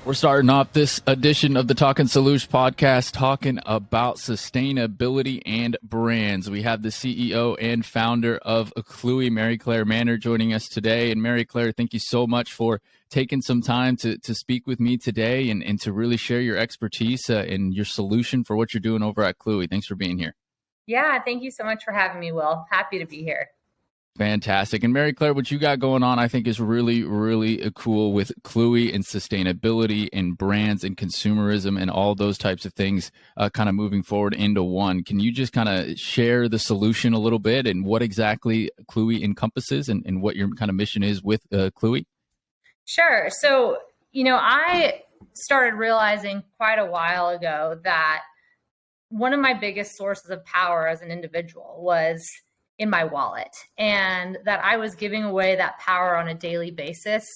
We're starting off this edition of the Talkin Solutions podcast talking about sustainability and brands. We have the CEO and founder of Cluey, Maryclaire Manard, joining us today. And Maryclaire, thank you so much for taking some time to speak with me today and to really share your expertise and your solution for what you're doing over at Cluey. Thanks for being here. Yeah, thank you so much for having me, Will. Happy to be here. Fantastic. And Maryclaire, what you got going on, I think is really, really cool with Cluey and sustainability and brands and consumerism and all those types of things kind of moving forward into one. Can you just kind of share the solution a little bit and what exactly Cluey encompasses and what your kind of mission is with Cluey? Sure. So, I started realizing quite a while ago that one of my biggest sources of power as an individual was in my wallet, and that I was giving away that power on a daily basis,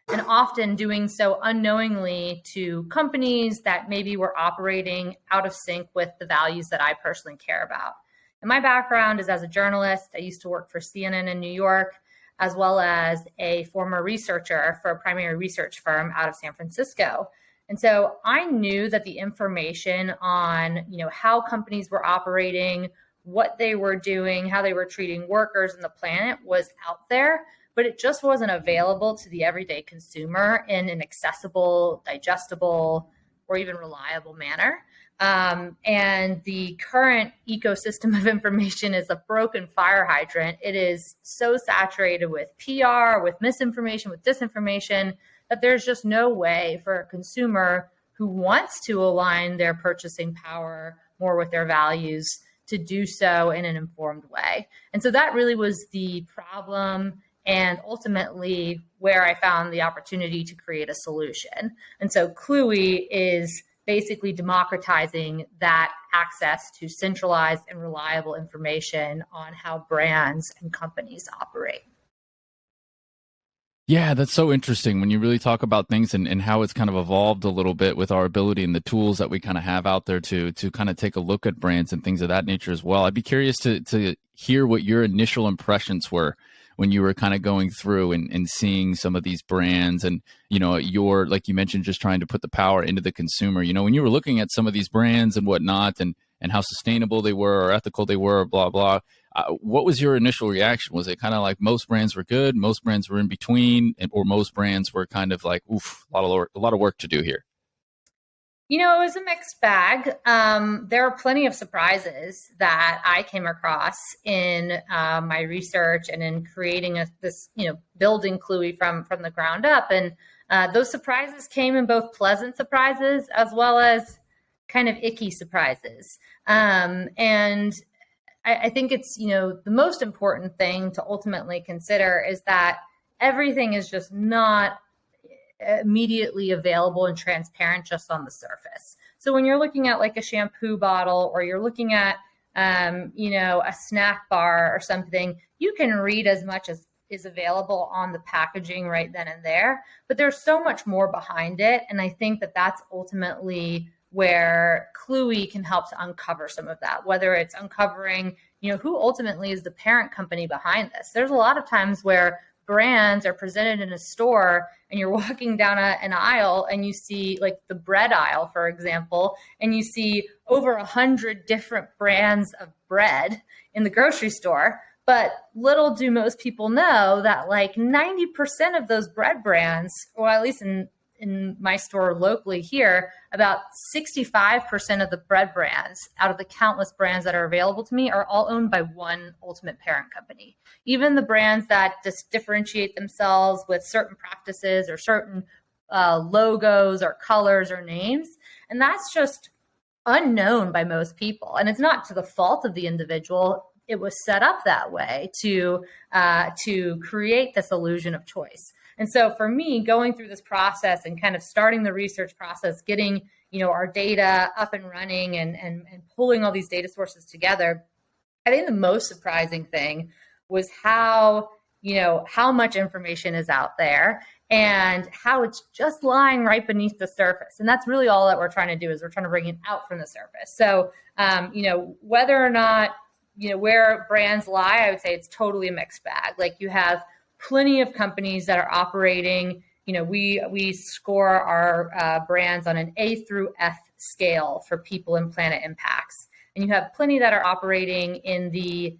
and often doing so unknowingly to companies that maybe were operating out of sync with the values that I personally care about. And my background is as a journalist. I used to work for CNN in New York, as well as a former researcher for a primary research firm out of San Francisco. And so I knew that the information on, how companies were operating, what they were doing, how they were treating workers and the planet was out there, but it just wasn't available to the everyday consumer in an accessible, digestible, or even reliable manner. And the current ecosystem of information is a broken fire hydrant. It is so saturated with PR, with misinformation, with disinformation, that there's just no way for a consumer who wants to align their purchasing power more with their values to do so in an informed way. And so that really was the problem, and ultimately where I found the opportunity to create a solution. And so Cluey is basically democratizing that access to centralized and reliable information on how brands and companies operate. Yeah, that's so interesting when you really talk about things and how it's kind of evolved a little bit with our ability and the tools that we kind of have out there to kind of take a look at brands and things of that nature as well. I'd be curious to hear what your initial impressions were when you were kind of going through and seeing some of these brands and, your, like you mentioned, just trying to put the power into the consumer. When you were looking at some of these brands and whatnot and how sustainable they were or ethical they were, blah, blah. What was your initial reaction? Was it kind of like most brands were good, most brands were in between, or most brands were kind of like, oof, a lot of work to do here? It was a mixed bag. There are plenty of surprises that I came across in my research and in creating building Cluey from the ground up. And those surprises came in both pleasant surprises as well as kind of icky surprises. And I think it's, the most important thing to ultimately consider is that everything is just not immediately available and transparent just on the surface. So when you're looking at like a shampoo bottle, or you're looking at, a snack bar or something, you can read as much as is available on the packaging right then and there, but there's so much more behind it. And I think that that's ultimately where Cluey can help to uncover some of that, whether it's uncovering, who ultimately is the parent company behind this. There's a lot of times where brands are presented in a store and you're walking down an aisle and you see like the bread aisle, for example, and you see over 100 different brands of bread in the grocery store. But little do most people know that like 90% of those bread brands, or at least in my store locally here, about 65% of the bread brands out of the countless brands that are available to me are all owned by one ultimate parent company. Even the brands that just differentiate themselves with certain practices or certain logos or colors or names. And that's just unknown by most people. And it's not to the fault of the individual. It was set up that way to create this illusion of choice. And so for me, going through this process and kind of starting the research process, getting, our data up and running and pulling all these data sources together, I think the most surprising thing was how much information is out there and how it's just lying right beneath the surface. And that's really all that we're trying to do, is we're trying to bring it out from the surface. So, whether or not, where brands lie, I would say it's totally a mixed bag. Like, you have plenty of companies that are operating we score our brands on an A through F scale for people and planet impacts. And you have plenty that are operating in the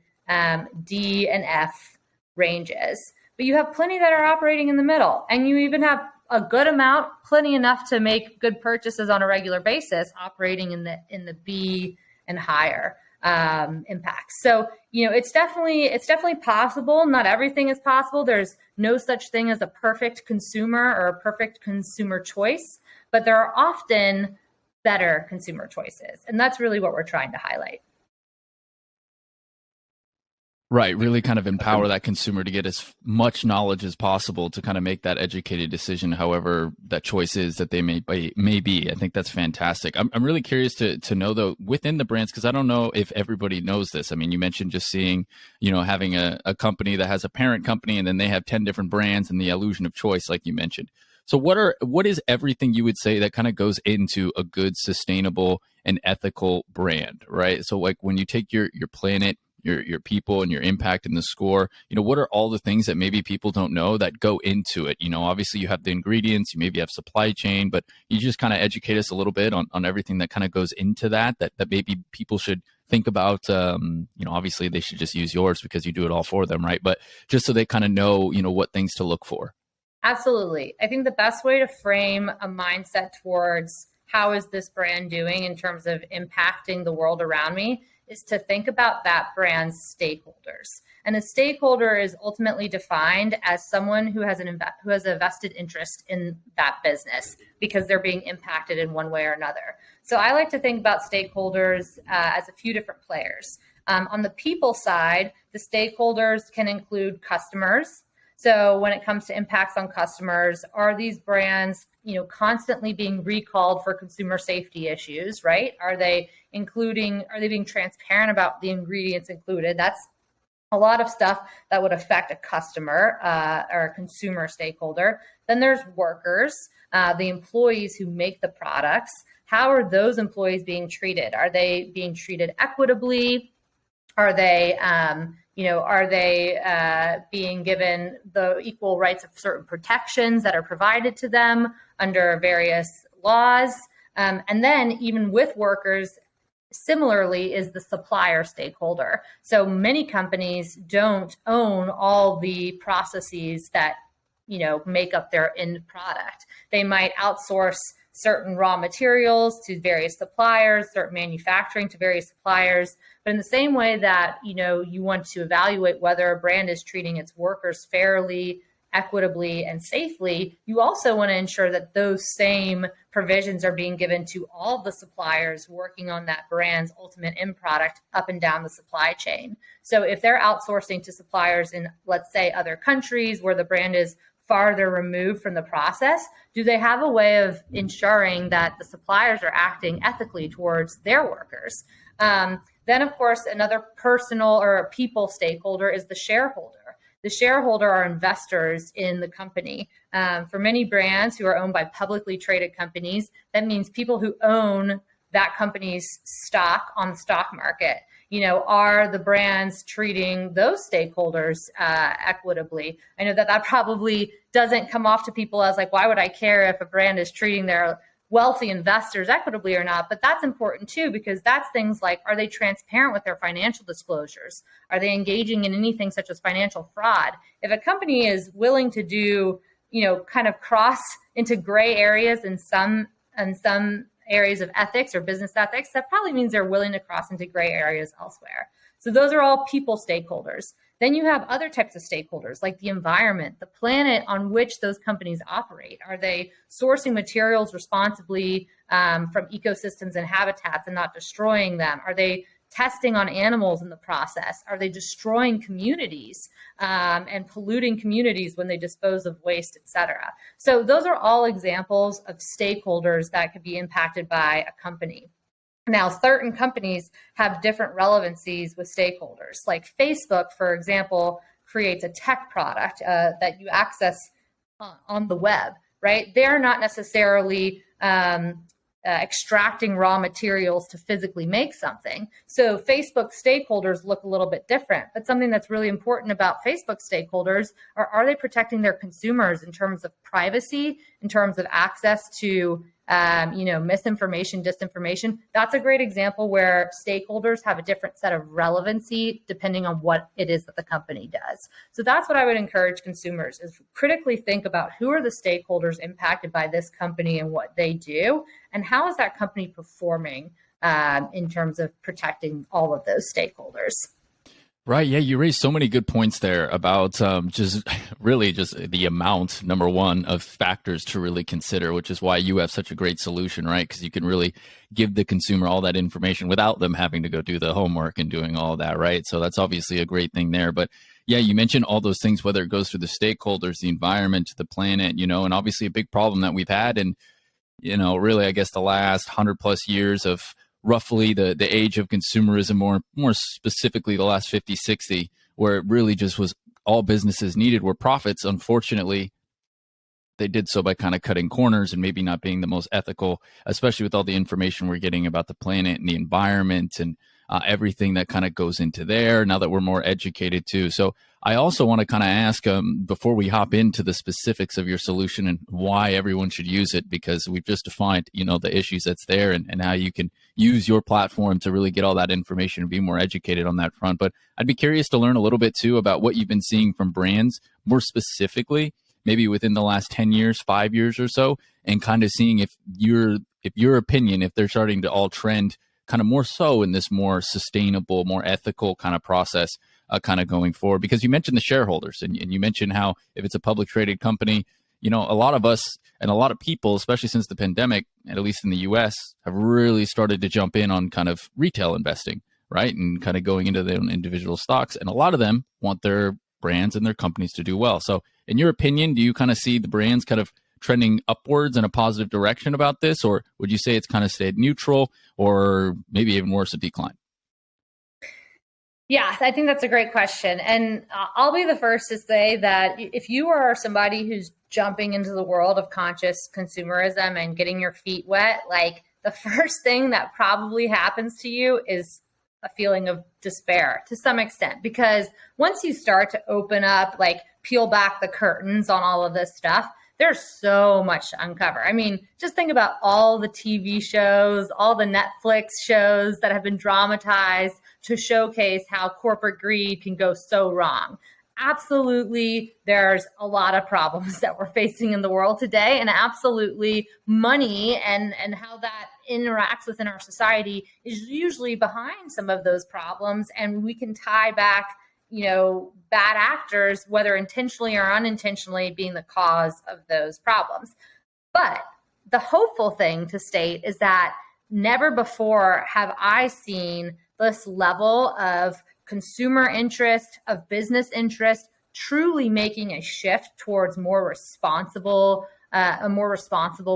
D and F ranges, but you have plenty that are operating in the middle. And you even have a good amount, plenty enough to make good purchases on a regular basis, operating in the B and higher impacts. So, it's definitely possible. Not everything is possible. There's no such thing as a perfect consumer or a perfect consumer choice, but there are often better consumer choices. And that's really what we're trying to highlight. Right. Really kind of empower that consumer to get as much knowledge as possible to kind of make that educated decision, however that choice is that they may be. I think that's fantastic. I'm really curious to know, though, within the brands, because I don't know if everybody knows this. I mean, you mentioned just seeing, having a company that has a parent company and then they have 10 different brands and the illusion of choice, like you mentioned. So what is everything you would say that kind of goes into a good, sustainable and ethical brand, right? So like when you take your planet, your people and your impact in the score, what are all the things that maybe people don't know that go into it? Obviously you have the ingredients, you maybe have supply chain, but you just kind of educate us a little bit on everything that kind of goes into that maybe people should think about. Obviously they should just use yours because you do it all for them, right? But just so they kind of know, what things to look for. Absolutely. I think the best way to frame a mindset towards how is this brand doing in terms of impacting the world around me is to think about that brand's stakeholders. And a stakeholder is ultimately defined as someone who has a vested interest in that business because they're being impacted in one way or another. So I like to think about stakeholders as a few different players. On the people side, the stakeholders can include customers. So when it comes to impacts on customers, are these brands, constantly being recalled for consumer safety issues, right? Are they being transparent about the ingredients included? That's a lot of stuff that would affect a customer or a consumer stakeholder. Then there's workers, the employees who make the products. How are those employees being treated? Are they being treated equitably? Are they being given the equal rights of certain protections that are provided to them under various laws? And then even with workers, similarly is the supplier stakeholder. So many companies don't own all the processes that, make up their end product. They might outsource certain raw materials to various suppliers, certain manufacturing to various suppliers. But in the same way that, you want to evaluate whether a brand is treating its workers fairly, equitably, and safely, you also want to ensure that those same provisions are being given to all the suppliers working on that brand's ultimate end product up and down the supply chain. So if they're outsourcing to suppliers in, let's say, other countries where the brand is farther removed from the process, do they have a way of ensuring that the suppliers are acting ethically towards their workers? Then, of course, another personal or people stakeholder is the shareholder. The shareholder are investors in the company. For many brands who are owned by publicly traded companies, that means people who own that company's stock on the stock market. Are the brands treating those stakeholders equitably? I know that probably doesn't come off to people as like, why would I care if a brand is treating their wealthy investors equitably or not? But that's important too, because that's things like, are they transparent with their financial disclosures? Are they engaging in anything such as financial fraud? If a company is willing to do, kind of cross into gray areas in some areas of ethics or business ethics, that probably means they're willing to cross into gray areas elsewhere. So those are all people stakeholders. Then you have other types of stakeholders like the environment, the planet on which those companies operate. Are they sourcing materials responsibly from ecosystems and habitats and not destroying them? Are they testing on animals in the process? Are they destroying communities and polluting communities when they dispose of waste, et cetera? So those are all examples of stakeholders that could be impacted by a company. Now, certain companies have different relevancies with stakeholders. Like Facebook, for example, creates a tech product that you access on the web, right? They're not necessarily extracting raw materials to physically make something. So Facebook stakeholders look a little bit different, but something that's really important about Facebook stakeholders are they protecting their consumers in terms of privacy, in terms of access to misinformation, disinformation. That's a great example where stakeholders have a different set of relevancy depending on what it is that the company does. So that's what I would encourage consumers is critically think about who are the stakeholders impacted by this company and what they do, and how is that company performing in terms of protecting all of those stakeholders. Right. Yeah. You raised so many good points there about just the amount, number one, of factors to really consider, which is why you have such a great solution, right? Because you can really give the consumer all that information without them having to go do the homework and doing all that, right? So that's obviously a great thing there. But yeah, you mentioned all those things, whether it goes through the stakeholders, the environment, the planet, and obviously a big problem that we've had. And, really, I guess the last 100+ years of roughly the age of consumerism, more specifically the last 50, 60, where it really just was all businesses needed were profits. Unfortunately, they did so by kind of cutting corners and maybe not being the most ethical, especially with all the information we're getting about the planet and the environment and everything that kind of goes into there now that we're more educated too. So I also want to kind of ask before we hop into the specifics of your solution and why everyone should use it, because we've just defined, the issues that's there and how you can use your platform to really get all that information and be more educated on that front. But I'd be curious to learn a little bit too about what you've been seeing from brands more specifically, maybe within the last 10 years, 5 years or so, and kind of seeing if your opinion, if they're starting to all trend kind of more so in this more sustainable, more ethical kind of process kind of going forward. Because you mentioned the shareholders and you mentioned how if it's a public traded company, a lot of us and a lot of people, especially since the pandemic, at least in the US, have really started to jump in on kind of retail investing, right? And kind of going into their own individual stocks. And a lot of them want their brands and their companies to do well. So in your opinion, do you kind of see the brands kind of trending upwards in a positive direction about this? Or would you say it's kind of stayed neutral or maybe even worse, a decline? Yeah, I think that's a great question. And I'll be the first to say that if you are somebody who's jumping into the world of conscious consumerism and getting your feet wet, like the first thing that probably happens to you is a feeling of despair to some extent, because once you start to open up, like peel back the curtains on all of this stuff, there's so much to uncover. I mean, just think about all the TV shows, all the Netflix shows that have been dramatized to showcase how corporate greed can go so wrong. Absolutely, there's a lot of problems that we're facing in the world today, and absolutely money and how that interacts within our society is usually behind some of those problems, and we can tie back bad actors, whether intentionally or unintentionally, being the cause of those problems. But the hopeful thing to state is that never before have I seen this level of consumer interest, of business interest, truly making a shift towards a more responsible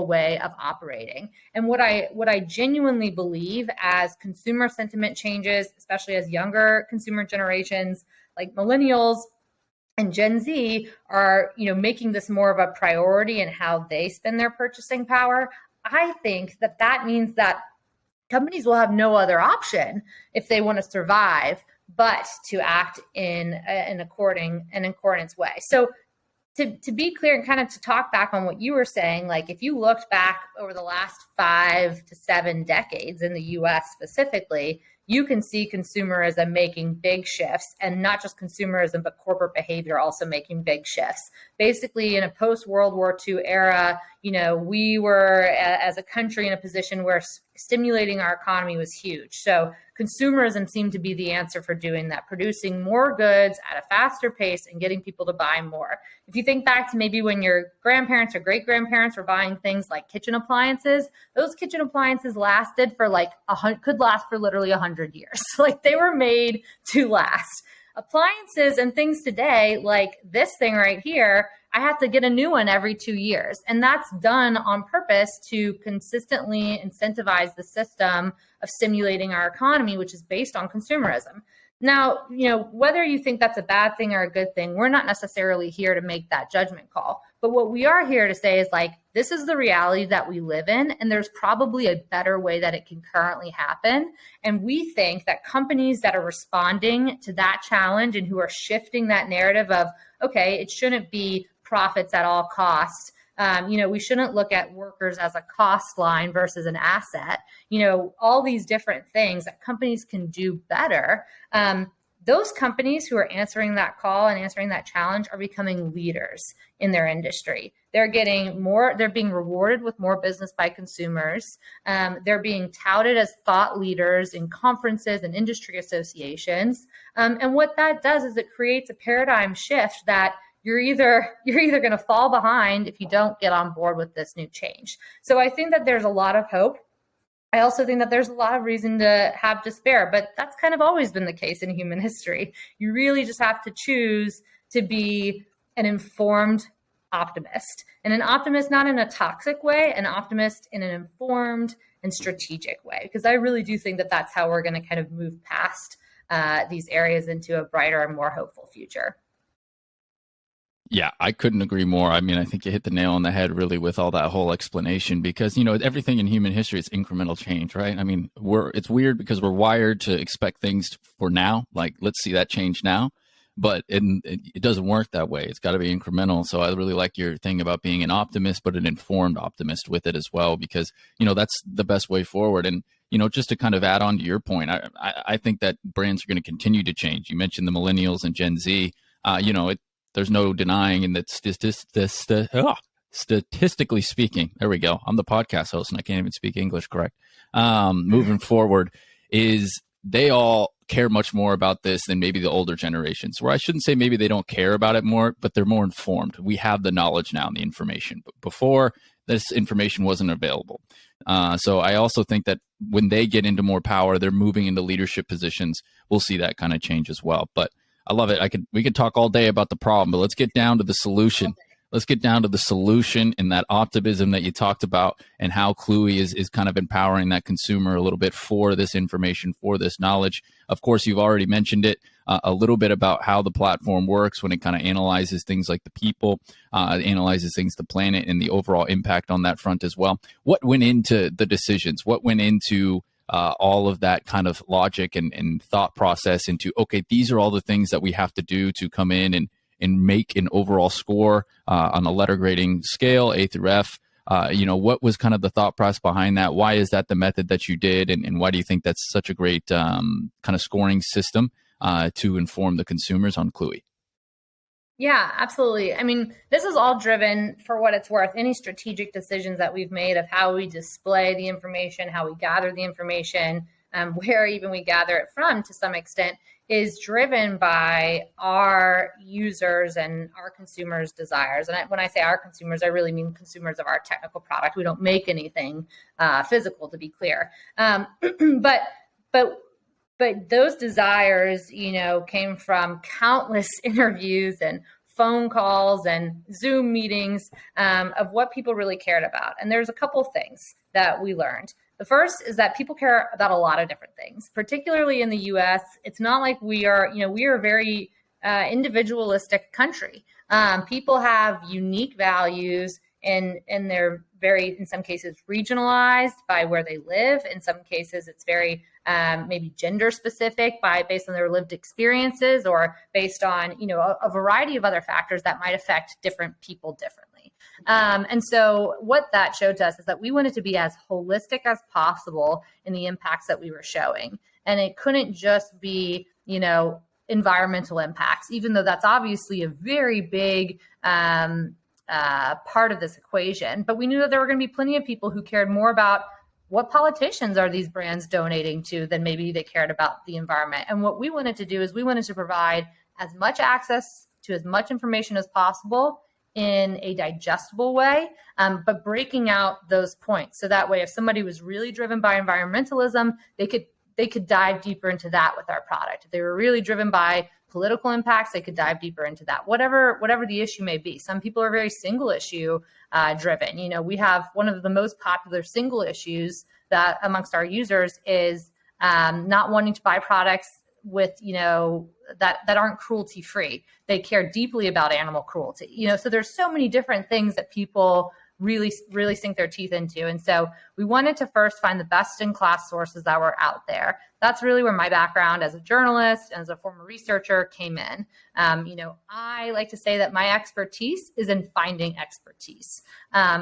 way of operating. And what I genuinely believe, as consumer sentiment changes, especially as younger consumer generations like millennials and Gen Z are, making this more of a priority in how they spend their purchasing power, I think that means that companies will have no other option if they want to survive but to act in accordance way. So to be clear and kind of to talk back on what you were saying, like if you looked back over the last 5 to 7 decades in the US specifically, you can see consumerism making big shifts, and not just consumerism, but corporate behavior also making big shifts. Basically, in a post-World War II era, we were as a country in a position where stimulating our economy was huge. So consumerism seemed to be the answer for doing that, producing more goods at a faster pace and getting people to buy more. If you think back to maybe when your grandparents or great-grandparents were buying things like kitchen appliances, those kitchen appliances lasted for could last for literally 100 years. Like they were made to last. Appliances and things today, like this thing right here, I have to get a new one every 2 years. And that's done on purpose to consistently incentivize the system of stimulating our economy, which is based on consumerism. Now, whether you think that's a bad thing or a good thing, we're not necessarily here to make that judgment call. But what we are here to say is like, this is the reality that we live in, and there's probably a better way that it can currently happen. And we think that companies that are responding to that challenge and who are shifting that narrative of, okay, it shouldn't be profits at all costs. We shouldn't look at workers as a cost line versus an asset. All these different things that companies can do better. Those companies who are answering that call and answering that challenge are becoming leaders in their industry. They're being rewarded with more business by consumers. They're being touted as thought leaders in conferences and industry associations. And what that does is it creates a paradigm shift that you're either going to fall behind if you don't get on board with this new change. So I think that there's a lot of hope. I also think that there's a lot of reason to have despair, but that's kind of always been the case in human history. You really just have to choose to be an informed optimist, and an optimist not in a toxic way, an optimist in an informed and strategic way, because I really do think that that's how we're going to kind of move past these areas into a brighter and more hopeful future. Yeah, I couldn't agree more. I mean, I think you hit the nail on the head really with all that whole explanation, because, everything in human history is incremental change, right? I mean, it's weird because we're wired to expect things for now, like let's see that change now, but it doesn't work that way. It's got to be incremental. So I really like your thing about being an optimist, but an informed optimist with it as well, because, that's the best way forward. And, just to kind of add on to your point, I think that brands are going to continue to change. You mentioned the millennials and Gen Z, there's no denying in that statistically speaking, there we go. I'm the podcast host and I can't even speak English correct. Moving forward is they all care much more about this than maybe the older generations, where I shouldn't say maybe they don't care about it more, but they're more informed. We have the knowledge now and the information, but before this information wasn't available. So I also think that when they get into more power, they're moving into leadership positions. We'll see that kind of change as well. But I love it. We could talk all day about the problem, but let's get down to the solution. Let's get down to the solution and that optimism that you talked about, and how Cluey is kind of empowering that consumer a little bit for this information, for this knowledge. Of course, you've already mentioned it, a little bit about how the platform works when it kind of analyzes things like the people, analyzes things, the planet, and the overall impact on that front as well. What went into the decisions? What went into all of that kind of logic and thought process into, okay, these are all the things that we have to do to come in and make an overall score on a letter grading scale, A through F. What was kind of the thought process behind that? Why is that the method that you did? And why do you think that's such a great kind of scoring system to inform the consumers on Cluey? Yeah, absolutely. I mean, this is all driven, for what it's worth, any strategic decisions that we've made of how we display the information, how we gather the information, where even we gather it from to some extent, is driven by our users and our consumers' desires. And when I say our consumers, I really mean consumers of our technical product. We don't make anything physical, to be clear. But those desires, came from countless interviews and phone calls and Zoom meetings of what people really cared about. And there's a couple things that we learned. The first is that people care about a lot of different things, particularly in the US. It's not like we are a very individualistic country. People have unique values, and they're very, in some cases, regionalized by where they live. In some cases, it's very maybe gender specific based on their lived experiences, or based on a variety of other factors that might affect different people differently. And so what that showed to us is that we wanted to be as holistic as possible in the impacts that we were showing, and it couldn't just be environmental impacts, even though that's obviously a very big part of this equation. But we knew that there were going to be plenty of people who cared more about what politicians are these brands donating to than maybe they cared about the environment. And what we wanted to do is we wanted to provide as much access to as much information as possible in a digestible way, but breaking out those points. So that way, if somebody was really driven by environmentalism, they could dive deeper into that with our product. If they were really driven by political impacts, they could dive deeper into that, whatever the issue may be. Some people are very single issue driven. We have one of the most popular single issues that amongst our users is not wanting to buy products with, that aren't cruelty free. They care deeply about animal cruelty, so there's so many different things that people really, really sink their teeth into. And so we wanted to first find the best in class sources that were out there. That's really where my background as a journalist and as a former researcher came in. I like to say that my expertise is in finding expertise.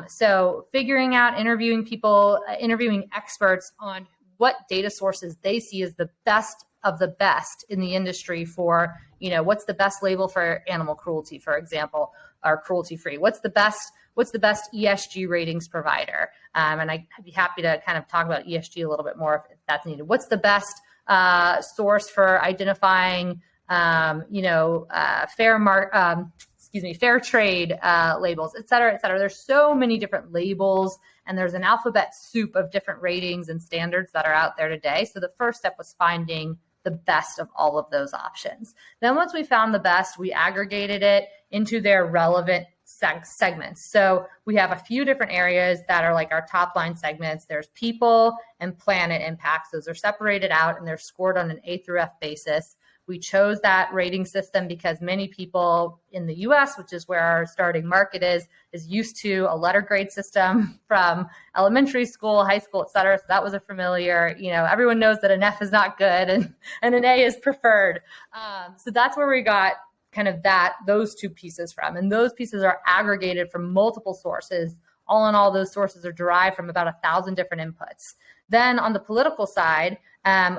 So figuring out, interviewing people, interviewing experts on what data sources they see as the best of the best in the industry for, what's the best label for animal cruelty, for example, or cruelty free. What's the best ESG ratings provider? And I'd be happy to kind of talk about ESG a little bit more if that's needed. What's the best source for identifying, fair trade labels, et cetera, et cetera. There's so many different labels, and there's an alphabet soup of different ratings and standards that are out there today. So the first step was finding the best of all of those options. Then once we found the best, we aggregated it into their relevant segments. So we have a few different areas that are like our top line segments. There's people and planet impacts. Those are separated out and they're scored on an A through F basis. We chose that rating system because many people in the US, which is where our starting market is used to a letter grade system from elementary school, high school, et cetera. So that was a familiar, everyone knows that an F is not good and an A is preferred. So that's where we got kind of those two pieces from. And those pieces are aggregated from multiple sources. All in all, those sources are derived from about 1,000 different inputs. Then on the political side,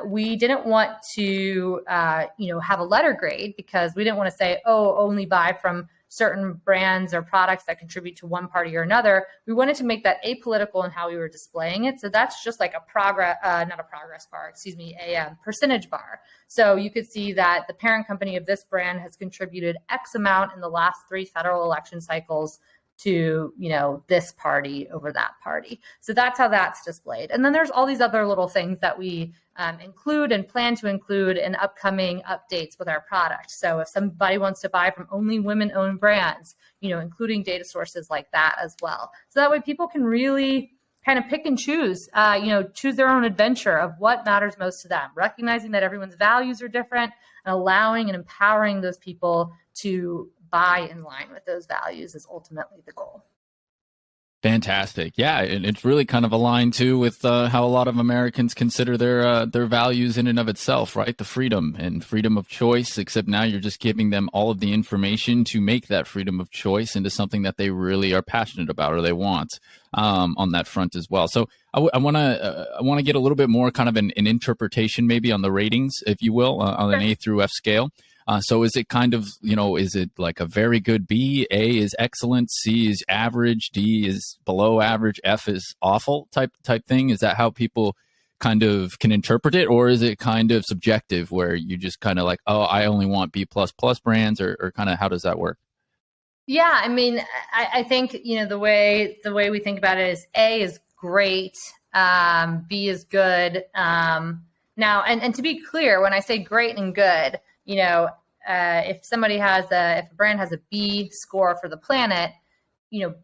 we didn't want to, have a letter grade because we didn't want to say, only buy from certain brands or products that contribute to one party or another. We wanted to make that apolitical in how we were displaying it. So that's just like a percentage bar. So you could see that the parent company of this brand has contributed X amount in the last 3 federal election cycles to, this party over that party. So that's how that's displayed. And then there's all these other little things that we include and plan to include in upcoming updates with our product. So if somebody wants to buy from only women-owned brands, including data sources like that as well. So that way people can really kind of pick and choose, choose their own adventure of what matters most to them, recognizing that everyone's values are different and allowing and empowering those people to buy in line with those values is ultimately the goal. Fantastic. Yeah, and it's really kind of aligned too with how a lot of Americans consider their values in and of itself, right? The freedom of choice, except now you're just giving them all of the information to make that freedom of choice into something that they really are passionate about or they want on that front as well. So I want to get a little bit more kind of an interpretation maybe on the ratings, if you will, on an A through F scale. So is it kind of, is it like a very good B, A is excellent, C is average, D is below average, F is awful type thing? Is that how people kind of can interpret it? Or is it kind of subjective where you just kind of like, I only want B++ brands or kind of how does that work? Yeah, I mean, I think, the way we think about it is A is great, B is good. Now, and to be clear, when I say great and good, if a brand has a B score for the planet,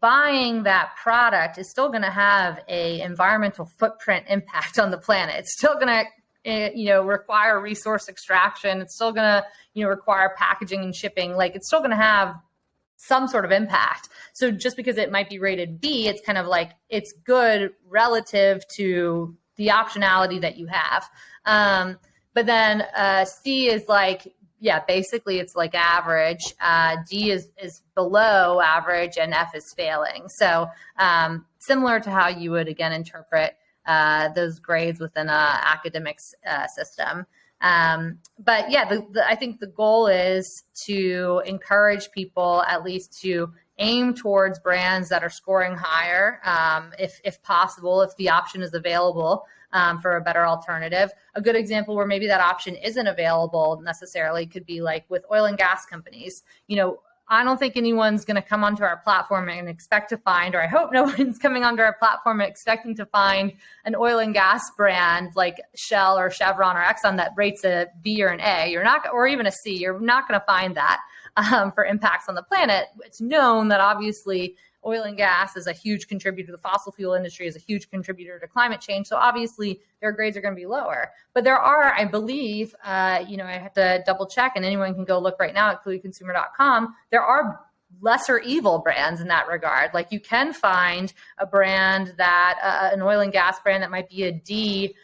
buying that product is still going to have a environmental footprint impact on the planet. It's still going to, require resource extraction. It's still going to, require packaging and shipping. Like it's still going to have some sort of impact. So just because it might be rated B, it's kind of like it's good relative to the optionality that you have. But then C is like, basically it's like average. D is below average and F is failing. So similar to how you would, again, interpret those grades within an academic system. But yeah, I think the goal is to encourage people at least to aim towards brands that are scoring higher, if possible, if the option is available. For a better alternative. A good example where maybe that option isn't available necessarily could be like with oil and gas companies. I don't think anyone's going to come onto our platform and expect to find, or I hope no one's coming onto our platform expecting to find an oil and gas brand like Shell or Chevron or Exxon that rates a B or an A. You're not, or even a C. You're not going to find that for impacts on the planet. It's known that obviously oil and gas is a huge contributor. The fossil fuel industry is a huge contributor to climate change. So obviously their grades are going to be lower. But there are, I believe, I have to double check, and anyone can go look right now at clueyconsumer.com. There are lesser evil brands in that regard. Like you can find a brand that an oil and gas brand that might be a D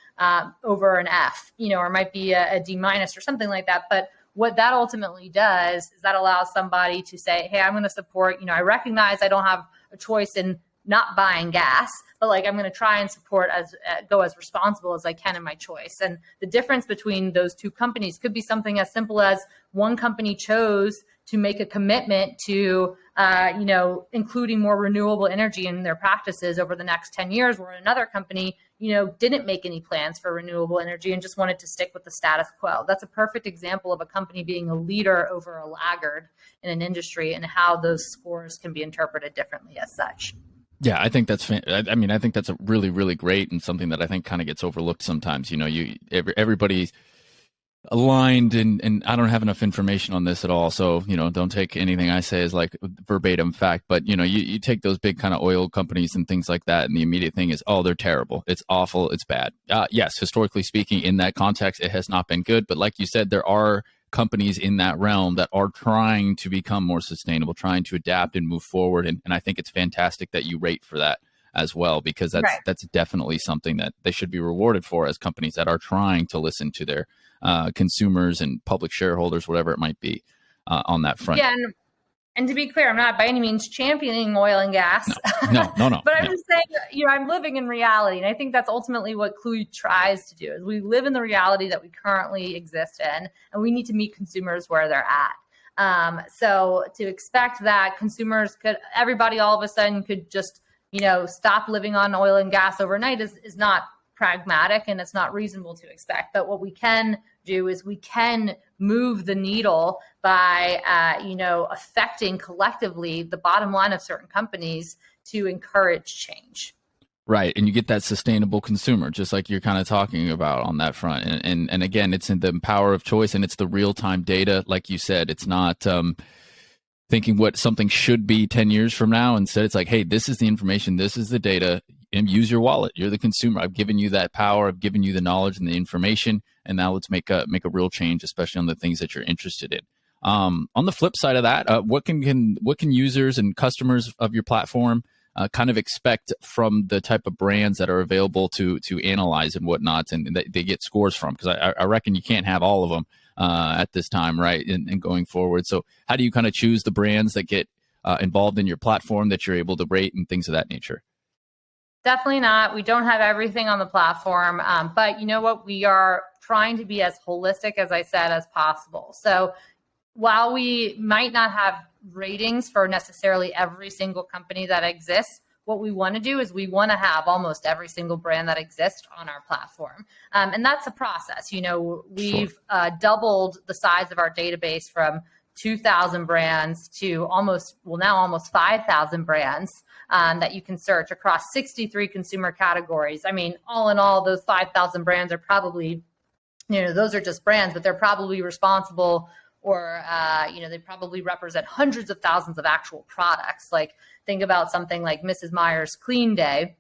over an F, or might be a D minus or something like that. But what that ultimately does is that allows somebody to say, hey, I'm going to support, I recognize I don't have a choice in not buying gas, but like I'm going to try and support go as responsible as I can in my choice. And the difference between those two companies could be something as simple as one company chose to make a commitment to, including more renewable energy in their practices over the next 10 years, where another company, didn't make any plans for renewable energy and just wanted to stick with the status quo. That's a perfect example of a company being a leader over a laggard in an industry, and how those scores can be interpreted differently as such. Yeah, I think that's. I think that's a really, really great, and something that I think kind of gets overlooked sometimes. Everybody's aligned, and I don't have enough information on this at all. So don't take anything I say as like verbatim fact. But you take those big kind of oil companies and things like that, and the immediate thing is, oh, they're terrible. It's awful. It's bad. Yes, historically speaking, in that context, it has not been good. But like you said, there are companies in that realm that are trying to become more sustainable, trying to adapt and move forward. And I think it's fantastic that you rate for that as well, because that's definitely something that they should be rewarded for, as companies that are trying to listen to their consumers and public shareholders, whatever it might be, on that front. Yeah, and to be clear, I'm not by any means championing oil and gas. No. But I'm just saying, I'm living in reality. And I think that's ultimately what Cluey tries to do, is we live in the reality that we currently exist in, and we need to meet consumers where they're at. So to expect that everybody all of a sudden could just, stop living on oil and gas overnight is not pragmatic, and it's not reasonable to expect. But what we can do is we can move the needle by, affecting collectively the bottom line of certain companies to encourage change. Right. And you get that sustainable consumer, just like you're kind of talking about on that front. And again, it's in the power of choice, and it's the real-time data. Like you said, it's not thinking what something should be 10 years from now. Instead, it's like, hey, this is the information, this is the data, and use your wallet. You're the consumer. I've given you that power. I've given you the knowledge and the information. And now let's make a real change, especially on the things that you're interested in. On the flip side of that, what can users and customers of your platform kind of expect from the type of brands that are available to analyze and whatnot, and they get scores from? Because I reckon you can't have all of them at this time, right? And going forward. So how do you kind of choose the brands that get involved in your platform that you're able to rate and things of that nature? Definitely not. We don't have everything on the platform, but you know what? We are trying to be as holistic, as I said, as possible. So while we might not have ratings for necessarily every single company that exists, what we want to do is we want to have almost every single brand that exists on our platform. And that's a process. We've doubled the size of our database from 2,000 brands to almost 5,000 brands that you can search across 63 consumer categories. I mean, all in all, those 5,000 brands are probably, those are just brands, but they're probably responsible, or, they probably represent hundreds of thousands of actual products. Like, think about something like Mrs. Meyer's Clean Day.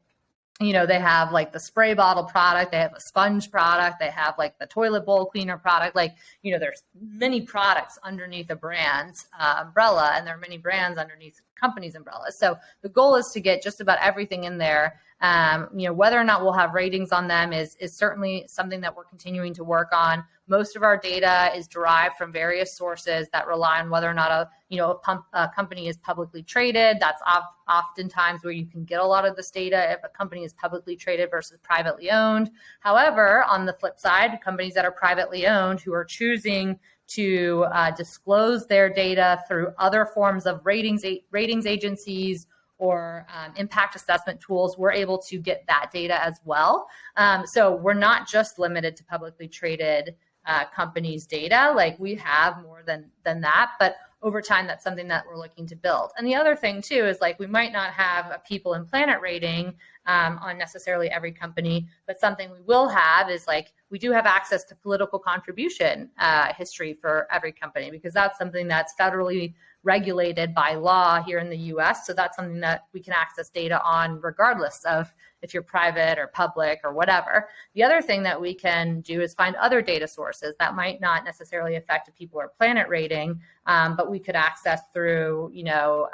They have like the spray bottle product, they have a sponge product, they have like the toilet bowl cleaner product. Like, there's many products underneath a brand's umbrella, and there are many brands underneath companies' umbrellas. So the goal is to get just about everything in there. Whether or not we'll have ratings on them is certainly something that we're continuing to work on. Most of our data is derived from various sources that rely on whether or not a company is publicly traded. That's oftentimes where you can get a lot of this data, if a company is publicly traded versus privately owned. However, on the flip side, companies that are privately owned who are choosing to disclose their data through other forms of ratings agencies or impact assessment tools, we're able to get that data as well. So we're not just limited to publicly traded companies' data. Like, we have more than that, but over time, that's something that we're looking to build. And the other thing too is, like, we might not have a people and planet rating on necessarily every company, but something we will have is, like, we do have access to political contribution history for every company, because that's something that's federally regulated by law here in the US. So that's something that we can access data on regardless of if you're private or public or whatever. The other thing that we can do is find other data sources that might not necessarily affect a people or planet rating, but we could access through,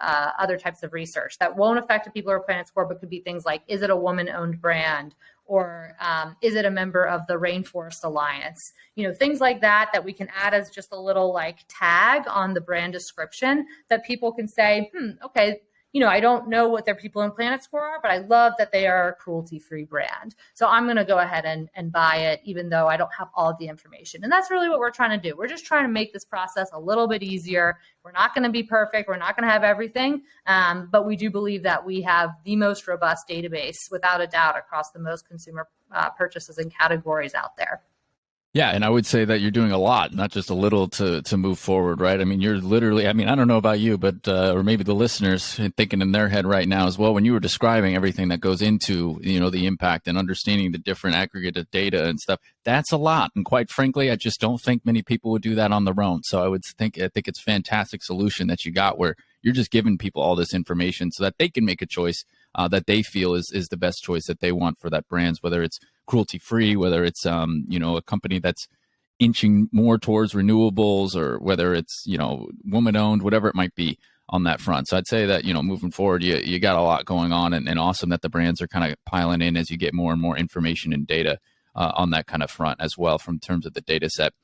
other types of research that won't affect a people or planet score, but could be things like, is it a woman-owned brand? Or is it a member of the Rainforest Alliance? Things like that we can add as just a little tag on the brand description that people can say, okay, I don't know what their people and planet score are, but I love that they are a cruelty-free brand. So I'm going to go ahead and buy it, even though I don't have all of the information. And that's really what we're trying to do. We're just trying to make this process a little bit easier. We're not going to be perfect. We're not going to have everything. But we do believe that we have the most robust database, without a doubt, across the most consumer purchases and categories out there. Yeah, and I would say that you're doing a lot, not just a little, to move forward, right? I mean, you're literally, I don't know about you, but, or maybe the listeners thinking in their head right now as well, when you were describing everything that goes into, the impact and understanding the different aggregated data and stuff, that's a lot. And quite frankly, I just don't think many people would do that on their own. So I think it's a fantastic solution that you got, where you're just giving people all this information so that they can make a choice that they feel is the best choice that they want for that brands, whether it's cruelty-free, whether it's, a company that's inching more towards renewables, or whether it's, woman-owned, whatever it might be on that front. So I'd say that, moving forward, you got a lot going on, and awesome that the brands are kind of piling in as you get more and more information and data on that kind of front as well, from terms of the data set.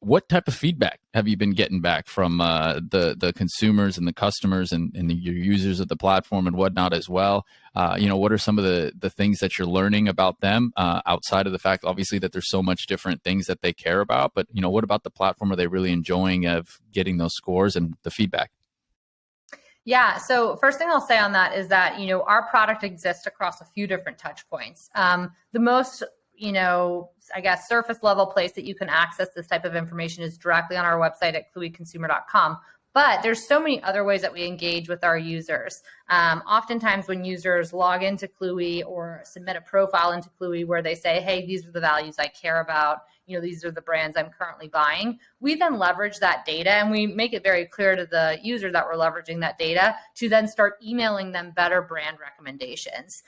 What type of feedback have you been getting back from the consumers and the customers and your users of the platform and whatnot as well? What are some of the things that you're learning about them outside of the fact, obviously, that there's so much different things that they care about? But, what about the platform are they really enjoying of getting those scores and the feedback? Yeah. So first thing I'll say on that is that, our product exists across a few different touch points. The most I guess, surface level place that you can access this type of information is directly on our website at clueyconsumer.com. But there's so many other ways that we engage with our users. Oftentimes when users log into Cluey or submit a profile into Cluey where they say, hey, these are the values I care about, these are the brands I'm currently buying, we then leverage that data, and we make it very clear to the user that we're leveraging that data to then start emailing them better brand recommendations.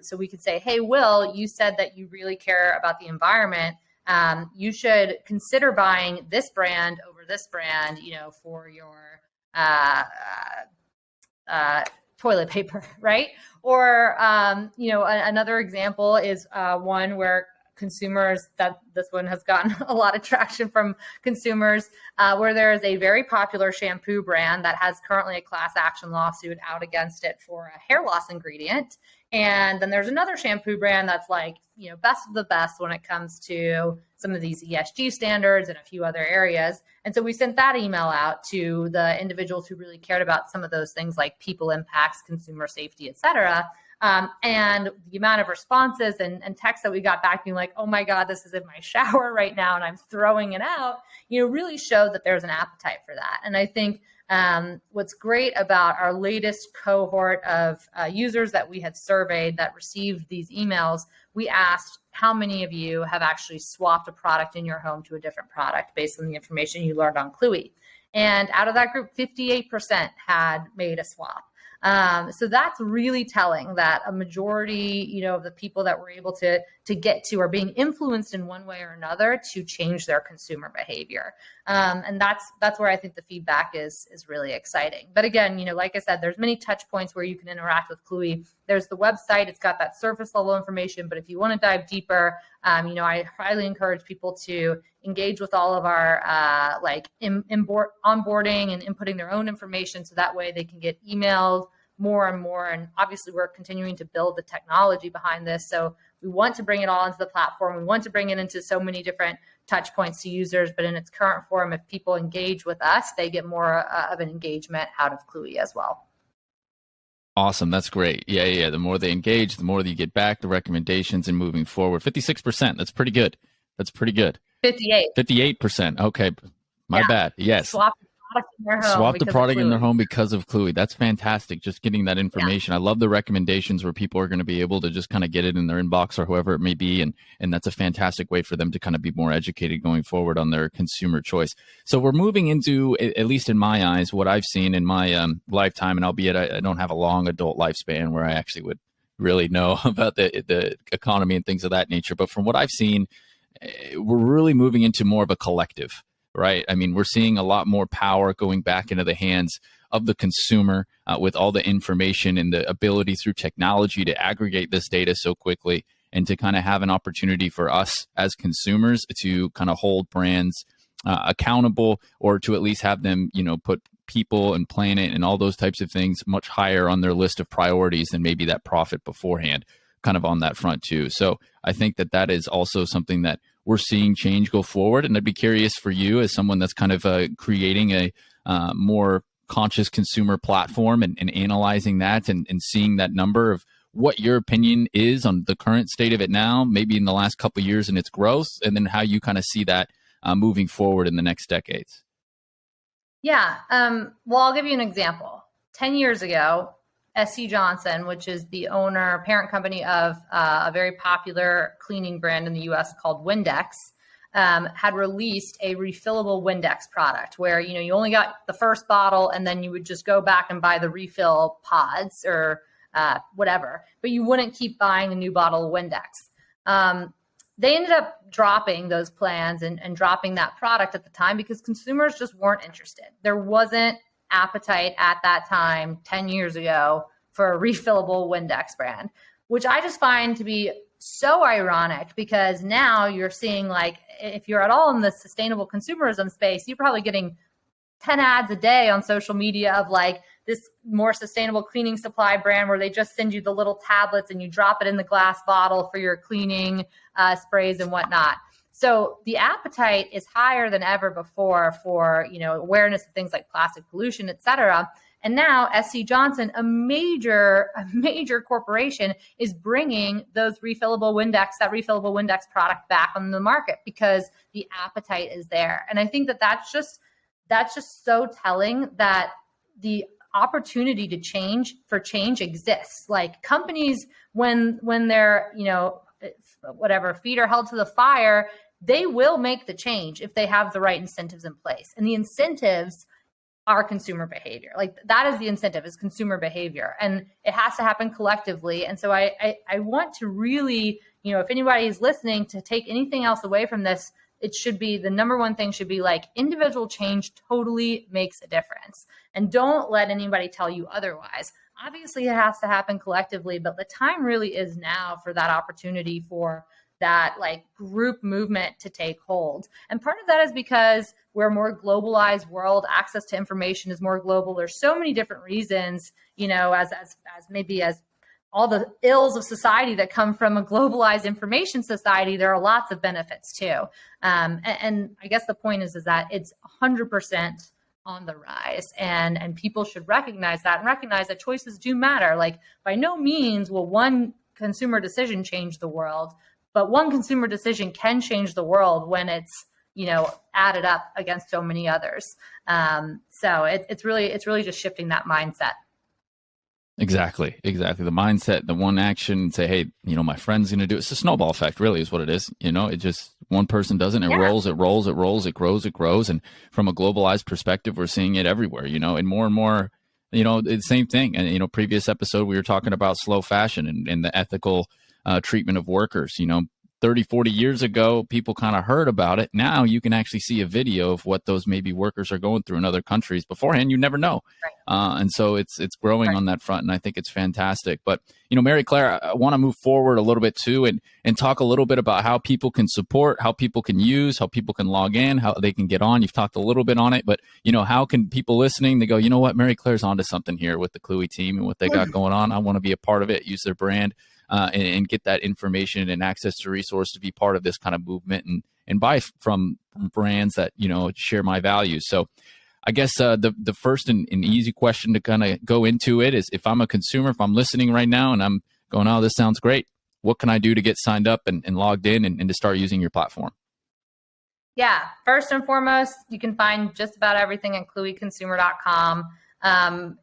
So we could say, hey, Will, you said that you really care about the environment. You should consider buying this brand over this brand, for your toilet paper, right? Or, another example is one where consumers, that this one has gotten a lot of traction from consumers, where there is a very popular shampoo brand that has currently a class action lawsuit out against it for a hair loss ingredient. And then there's another shampoo brand that's best of the best when it comes to some of these ESG standards and a few other areas. And so we sent that email out to the individuals who really cared about some of those things like people impacts, consumer safety, et cetera. And the amount of responses and texts that we got back being like, oh my God, this is in my shower right now and I'm throwing it out, really showed that there's an appetite for that. And I think what's great about our latest cohort of users that we had surveyed that received these emails, we asked how many of you have actually swapped a product in your home to a different product based on the information you learned on Cluey. And out of that group, 58% had made a swap. So that's really telling that a majority, of the people that we're able to get to are being influenced in one way or another to change their consumer behavior. And that's where I think the feedback is really exciting. But again, like I said, there's many touch points where you can interact with Cluey. There's the website, it's got that surface level information, but if you want to dive deeper, I highly encourage people to engage with all of our onboarding and inputting their own information, so that way they can get emailed more and more. And obviously we're continuing to build the technology behind this. So we want to bring it all into the platform. We want to bring it into so many different touch points to users, but in its current form, if people engage with us, they get more of an engagement out of Cluey as well. Awesome. That's great. Yeah. The more they engage, the more that you get back, the recommendations and moving forward. 56%. That's pretty good. 58%. Okay. My bad. Yes. Swap product in their home Swap the because of product in their Cluey. home because of Cluey. That's fantastic. Just getting that Yeah. information. I love the recommendations where people are going to be able to just kind of get it in their inbox or whoever it may be. And that's a fantastic way for them to kind of be more educated going forward on their consumer choice. So we're moving into, at least in my eyes, what I've seen in my lifetime, and albeit I don't have a long adult lifespan where I actually would really know about the economy and things of that nature. But from what I've seen, we're really moving into more of a collective, right? I mean, we're seeing a lot more power going back into the hands of the consumer with all the information and the ability through technology to aggregate this data so quickly and to kind of have an opportunity for us as consumers to kind of hold brands accountable, or to at least have them, put people and planet and all those types of things much higher on their list of priorities than maybe that profit beforehand, kind of on that front too. So I think that is also something that we're seeing change go forward. And I'd be curious for you, as someone that's kind of creating a more conscious consumer platform and analyzing that and seeing that number, of what your opinion is on the current state of it now, maybe in the last couple of years and its growth, and then how you kind of see that moving forward in the next decades. Yeah. Well, I'll give you an example. 10 years ago, SC Johnson, which is the parent company of a very popular cleaning brand in the US called Windex, had released a refillable Windex product where, you only got the first bottle and then you would just go back and buy the refill pods or whatever, but you wouldn't keep buying a new bottle of Windex. They ended up dropping those plans and dropping that product at the time because consumers just weren't interested. There wasn't appetite at that time, 10 years ago, for a refillable Windex brand, which I just find to be so ironic, because now you're seeing, like, if you're at all in the sustainable consumerism space, you're probably getting 10 ads a day on social media of like this more sustainable cleaning supply brand where they just send you the little tablets and you drop it in the glass bottle for your cleaning sprays and whatnot. So the appetite is higher than ever before for, awareness of things like plastic pollution, et cetera. And now SC Johnson, a major corporation, is bringing that refillable Windex product back on the market because the appetite is there. And I think that's just so telling that the opportunity to change exists. Like, companies, when they're, feet are held to the fire, they will make the change if they have the right incentives in place. And the incentives are consumer behavior. Like, that is the incentive, is consumer behavior. And it has to happen collectively. And so I want to really, if anybody is listening, to take anything else away from this, it should be, the number one thing should be like, individual change totally makes a difference. And don't let anybody tell you otherwise. Obviously, it has to happen collectively, but the time really is now for that opportunity for that, like, group movement to take hold. And part of that is because we're a more globalized world. Access to information is more global. There's so many different reasons, as all the ills of society that come from a globalized information society, there are lots of benefits too. And I guess the point is that it's 100% on the rise, and people should recognize that and recognize that choices do matter. Like, by no means will one consumer decision change the world, but one consumer decision can change the world when it's, added up against so many others. So it's really just shifting that mindset. Exactly. The mindset, the one action, say, hey, my friend's going to do it. It's a snowball effect, really, is what it is. It just, one person does it, and it rolls, it grows. And from a globalized perspective, we're seeing it everywhere, and more, the same thing. And, previous episode, we were talking about slow fashion and the ethical treatment of workers. 30, 40 years ago, people kind of heard about it. Now you can actually see a video of what those maybe workers are going through in other countries. Beforehand, you never know. Right. And so it's growing on that front, and I think it's fantastic. But, Maryclaire, I want to move forward a little bit too, and talk a little bit about how people can support, how people can use, how people can log in, how they can get on. You've talked a little bit on it, but, how can people listening, they go, you know what, Maryclaire's onto something here with the Cluey team and what they got going on. I want to be a part of it, use their brand. And get that information and access to resource to be part of this kind of movement and buy from brands that, share my values. So I guess the first and easy question to kind of go into it is, if I'm a consumer, if I'm listening right now and I'm going, oh, this sounds great, what can I do to get signed up and logged in and to start using your platform? Yeah, first and foremost, you can find just about everything at clueyconsumer.com.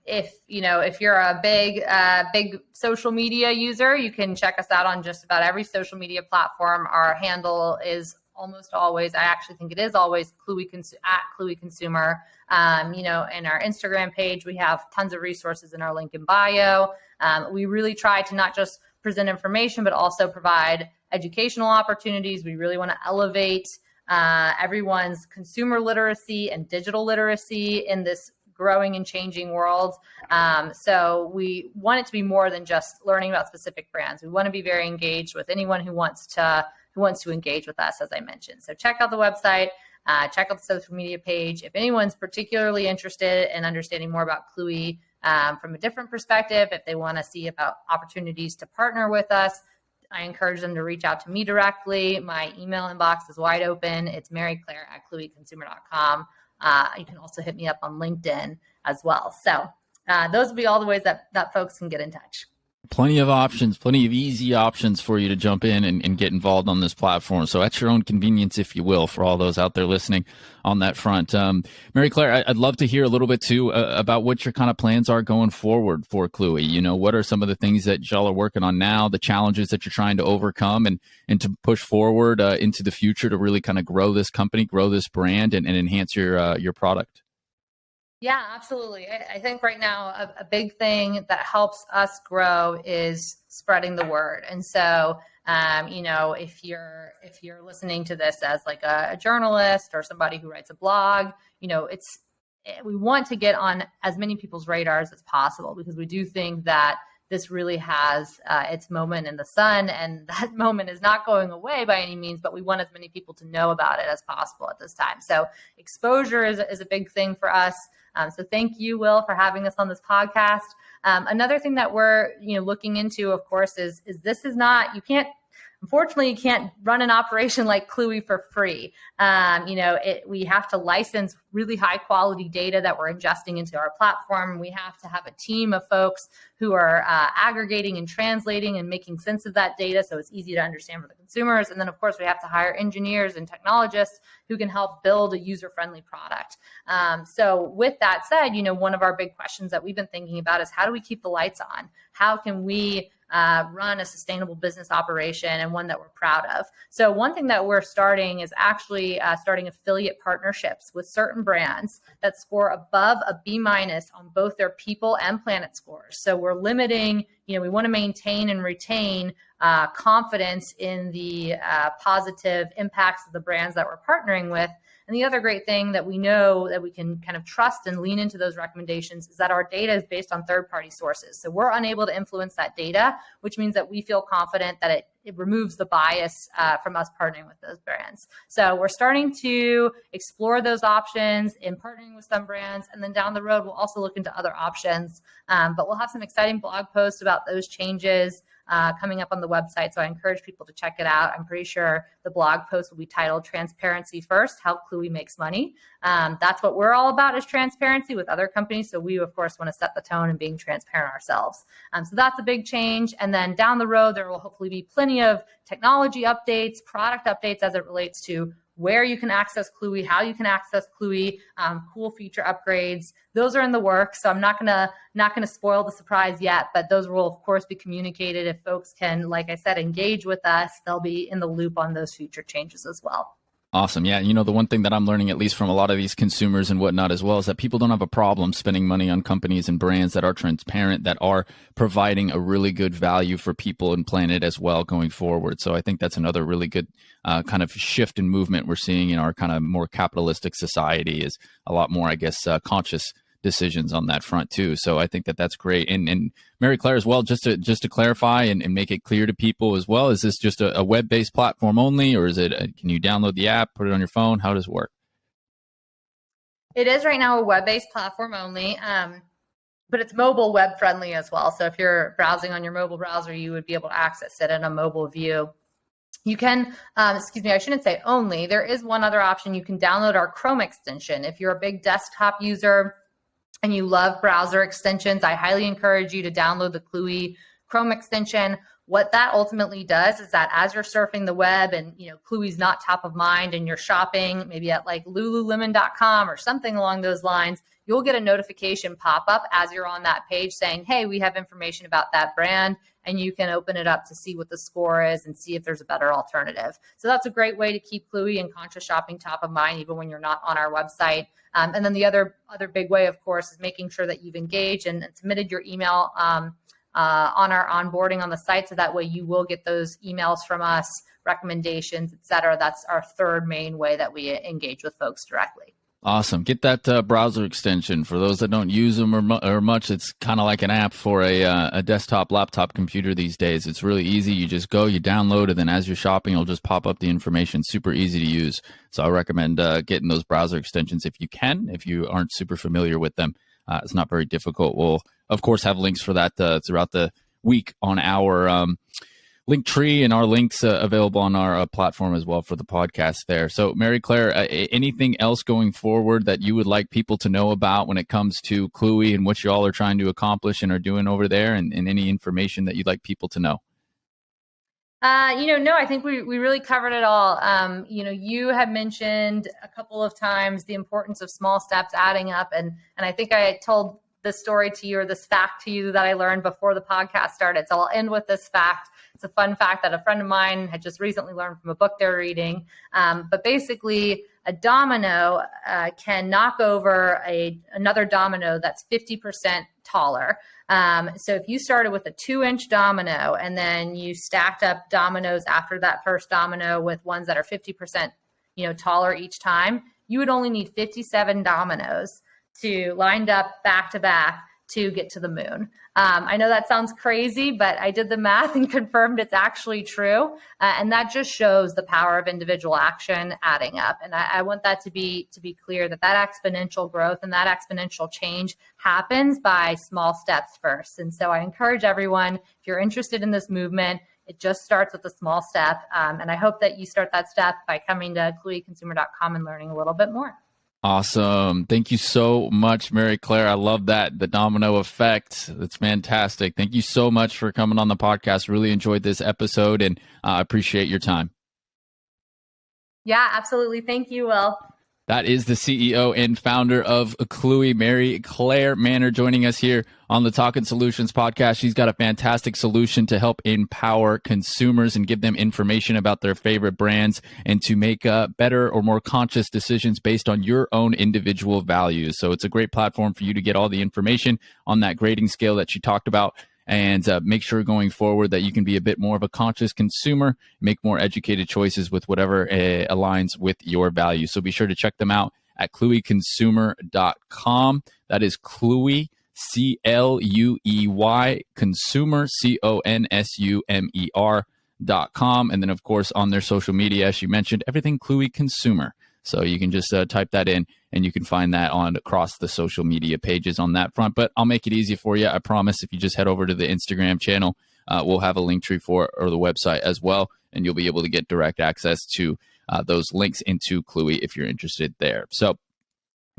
If you're a big social media user, you can check us out on just about every social media platform. Our handle is almost always, I actually think it is always at Cluey Consumer. In our Instagram page, we have tons of resources in our link in bio. We really try to not just present information, but also provide educational opportunities. We really want to elevate everyone's consumer literacy and digital literacy in this growing and changing world. So we want it to be more than just learning about specific brands. We want to be very engaged with anyone who wants to engage with us, as I mentioned. So check out the website, check out the social media page. If anyone's particularly interested in understanding more about Cluey from a different perspective, if they want to see about opportunities to partner with us, I encourage them to reach out to me directly. My email inbox is wide open. It's maryclaire@clueyconsumer.com. You can also hit me up on LinkedIn as well. So those will be all the ways that folks can get in touch. Plenty of options, plenty of easy options for you to jump in and get involved on this platform. So at your own convenience, if you will, for all those out there listening on that front. Maryclaire, I'd love to hear a little bit too about what your kind of plans are going forward for Cluey. You know, what are some of the things that y'all are working on now, the challenges that you're trying to overcome and to push forward into the future to really kind of grow this company, grow this brand and enhance your product? Yeah, absolutely. I think right now a big thing that helps us grow is spreading the word. And so, if you're listening to this as like a journalist or somebody who writes a blog, we want to get on as many people's radars as possible, because we do think that this really has its moment in the sun, and that moment is not going away by any means, but we want as many people to know about it as possible at this time. So exposure is a big thing for us. So thank you, Will, for having us on this podcast. Another thing that we're looking into, of course, is this is not, unfortunately, you can't run an operation like Cluey for free. We have to license really high quality data that we're ingesting into our platform. We have to have a team of folks who are aggregating and translating and making sense of that data so it's easy to understand for the consumers. And then, of course, we have to hire engineers and technologists who can help build a user-friendly product. So with that said, one of our big questions that we've been thinking about is, how do we keep the lights on? How can we run a sustainable business operation, and one that we're proud of? So one thing that we're starting is actually starting affiliate partnerships with certain brands that score above a B- on both their people and planet scores. So we're limiting, we want to maintain and retain confidence in the positive impacts of the brands that we're partnering with. And the other great thing that we know that we can kind of trust and lean into those recommendations is that our data is based on third-party sources. So we're unable to influence that data, which means that we feel confident that it removes the bias from us partnering with those brands. So we're starting to explore those options in partnering with some brands. And then down the road, we'll also look into other options. But we'll have some exciting blog posts about those changes coming up on the website. So I encourage people to check it out. I'm pretty sure the blog post will be titled Transparency First, How Cluey Makes Money. That's what we're all about, is transparency with other companies. So we, of course, want to set the tone and being transparent ourselves. So that's a big change. And then down the road, there will hopefully be plenty of technology updates, product updates as it relates to where you can access Cluey, how you can access Cluey, cool feature upgrades. Those are in the works, so I'm not gonna spoil the surprise yet, but those will of course be communicated. If folks can, like I said, engage with us, they'll be in the loop on those future changes as well. Awesome. Yeah. The one thing that I'm learning, at least from a lot of these consumers and whatnot as well, is that people don't have a problem spending money on companies and brands that are transparent, that are providing a really good value for people and planet as well going forward. So I think that's another really good kind of shift and movement we're seeing in our kind of more capitalistic society, is a lot more, I guess, conscious decisions on that front too. So I think that that's great. And Maryclaire as well, just to clarify and make it clear to people as well, is this just a web-based platform only, or is it can you download the app, put it on your phone? How does it work? It is right now a web-based platform only, but it's mobile web friendly as well. So if you're browsing on your mobile browser, you would be able to access it in a mobile view. You can, I shouldn't say only, there is one other option. You can download our Chrome extension. If you're a big desktop user and you love browser extensions, I highly encourage you to download the Cluey Chrome extension. what that ultimately does is that as you're surfing the web and, Cluey's not top of mind and you're shopping maybe at like lululemon.com or something along those lines, you'll get a notification pop up as you're on that page saying, hey, we have information about that brand, and you can open it up to see what the score is and see if there's a better alternative. So that's a great way to keep Cluey and conscious shopping top of mind, even when you're not on our website. And then the other big way, of course, is making sure that you've engaged and submitted your email on our onboarding on the site. So that way you will get those emails from us, recommendations, et cetera. That's our third main way that we engage with folks directly. Awesome. Get that browser extension. For those that don't use them or much, it's kind of like an app for a desktop, laptop computer these days. It's really easy. You just go, you download it, and as you're shopping, it'll just pop up the information. Super easy to use. So I recommend getting those browser extensions if you can, if you aren't super familiar with them. It's not very difficult. We'll, of course, have links for that throughout the week on our link tree, and our links available on our platform as well for the podcast there. So Maryclaire, anything else going forward that you would like people to know about when it comes to Cluey and what you all are trying to accomplish and are doing over there, and any information that you'd like people to know? No, I think we really covered it all. You had mentioned a couple of times the importance of small steps adding up. And I think I told this story to you, or this fact to you, that I learned before the podcast started. So I'll end with this fact. It's a fun fact that a friend of mine had just recently learned from a book they're reading. But basically, a domino can knock over another domino that's 50% taller. So if you started with a 2-inch domino and then you stacked up dominoes after that first domino with ones that are 50%, taller each time, you would only need 57 dominoes to lined up back to back to get to the moon. I know that sounds crazy, but I did the math and confirmed it's actually true. And that just shows the power of individual action adding up. And I want that to be clear, that exponential growth and that exponential change happens by small steps first. And so I encourage everyone, if you're interested in this movement, it just starts with a small step. And I hope that you start that step by coming to clueyconsumer.com and learning a little bit more. Awesome. Thank you so much, Maryclaire. I love that. The domino effect. That's fantastic. Thank you so much for coming on the podcast. Really enjoyed this episode, and I appreciate your time. Yeah, absolutely. Thank you, Will. That is the CEO and founder of Cluey, Maryclaire Manard, joining us here on the Talkin Solutions podcast. She's got a fantastic solution to help empower consumers and give them information about their favorite brands, and to make better or more conscious decisions based on your own individual values. So it's a great platform for you to get all the information on that grading scale that she talked about, and make sure going forward that you can be a bit more of a conscious consumer, make more educated choices with whatever aligns with your values. So be sure to check them out at clueyconsumer.com. That is Cluey, Cluey, consumer, consumer.com. And then, of course, on their social media, as you mentioned, everything Cluey Consumer. So you can just type that in, and you can find that on across the social media pages on that front. But I'll make it easy for you. I promise. If you just head over to the Instagram channel, we'll have a link tree or the website as well, and you'll be able to get direct access to those links into Cluey if you're interested there. So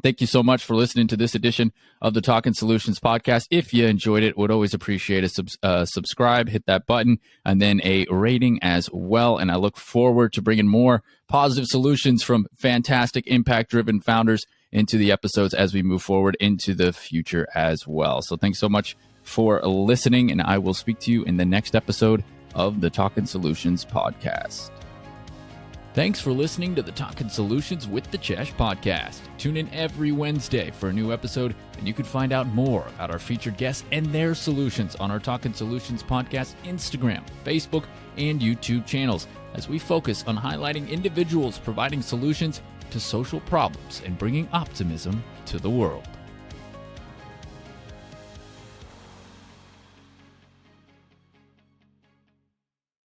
thank you so much for listening to this edition of the Talkin Solutions podcast. If you enjoyed it, would always appreciate a subscribe, hit that button, and then a rating as well. And I look forward to bringing more positive solutions from fantastic impact-driven founders into the episodes as we move forward into the future as well. So thanks so much for listening, and I will speak to you in the next episode of the Talkin Solutions podcast. Thanks for listening to the Talkin Solutions with the Chesh podcast. Tune in every Wednesday for a new episode, and you can find out more about our featured guests and their solutions on our Talkin Solutions podcast Instagram, Facebook, and YouTube channels, as we focus on highlighting individuals providing solutions to social problems and bringing optimism to the world.